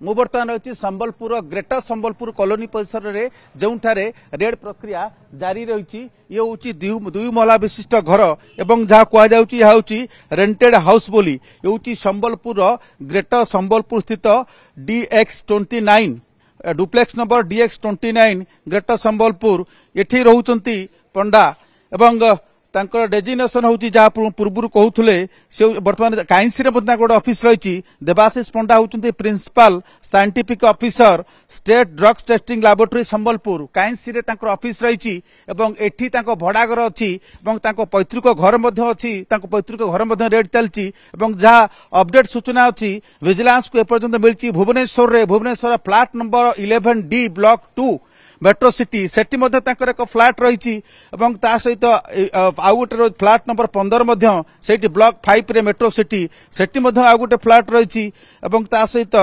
मु बर्तमान रही संबलपुर ग्रेटर संबलपुर कॉलोनी परिसर में जो रेड प्रक्रिया जारी रही ये हूँ दुई महला विशिष्ट घर एवं जहाँ कहुच्छी रेंटेड हाउस बोली ये हूँ संबलपुर ग्रेटर संबलपुर स्थित DX29 duplex number DX29 greater Sambalpur एठी रहउचंती पंडा एवं तांकर डेजिग्नेशन होची जहाँ पूर्व कहूले से बर्तमान काइंसी गोटे ऑफिस रही देवाशीष पंडा होती principal scientific officer state drugs testing laboratory Sambalpur काइंसी ऑफिस रही एठी भड़ा घर अच्छी पैतृक घर अच्छी पैतृक घर रेड चलती जहाँ अपडेट सूचना अच्छी विजिलेंस को एपर्यंत मिली Bhubaneswar flat number 11D block 2 metro city सेठी मध्य तांकर एक फ्लैट रही सहित आउ गोटे फ्लैट नंबर 15 सेठी ब्लॉक 5 रे मेट्रो सिटी सेठी आउ गोटे फ्लैट रही सहित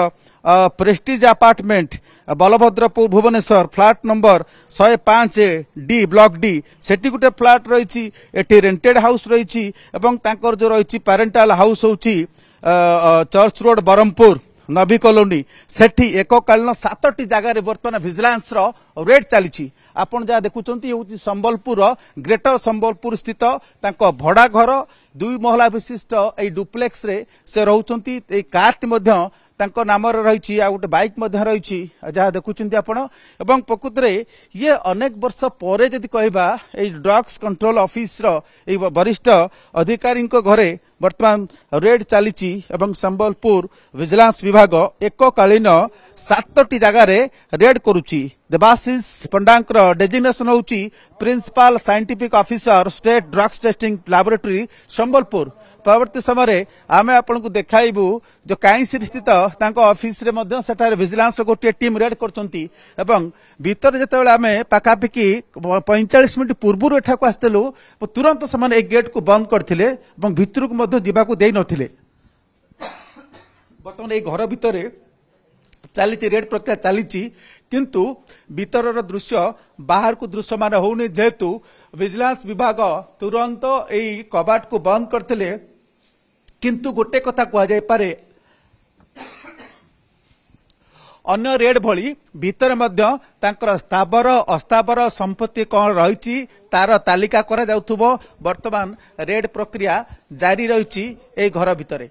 prestige apartment Balabhadrapur Bhubaneswar flat number 105D block D सेठी गोटे फ्लैट रही एटी रेंटेड हाउस रही जो रही पेरेंटाल हाउस होची चर्च रोड बरहमपुर नवी कॉलोनी सेठी एककालीन 7टी जगार बर्तमान विजिलेंस रेड चली आपण जहाँ देखुंत ये संबलपुर ग्रेटर संबलपुर स्थित भड़ा घर दुई महला विशिष्ट ये डुप्लेक्स रे से रोचंती कारटी नाम रही गोटे बाइक रही जहाँ देखुंत आपण प्रकृत में ये अनेक वर्ष पर जदि कहबा ड्रग्स कंट्रोल ऑफिस वरिष्ठ अधिकारी घरे वर्तमान रेड चली संबलपुर विजिलेंस विभाग एककालीन 7टी जगार रेड करुच्ची देवाशीष पंडांकर डेजिग्नेशन होची principal scientific officer state drugs testing laboratory Sambalpur परवर्ती समय आम आपन को देखाइबू जो काइंसी स्थित ऑफिस रे मध्य सेठारे विजिलेंस गोटे टीम रेड करचंती एवं भीतर जेतेबेले आमे पाखापाखि 45 मिनिट पूर्व एठा को आस्तेलु तुरंत समान एक गेट को बंद करथिले एवं भितर को मध्य जीवाकू देई नथिले बर्तमान ए घर भितर चली रेड प्रक्रिया चली किंतु भीतर दृश्य बाहर को दृश्यमान होनी जेहेतु विजिलेंस विभाग तुरंत यही कबाट को बंद करते किंतु गोटे कथा कह पारे अन्य रेड भली भीतर मध्य तांकर स्थावर अस्थावर संपत्ति कौन रही तार तालिका करा जाउथुबो वर्तमान रेड प्रक्रिया जारी रही घर भितर।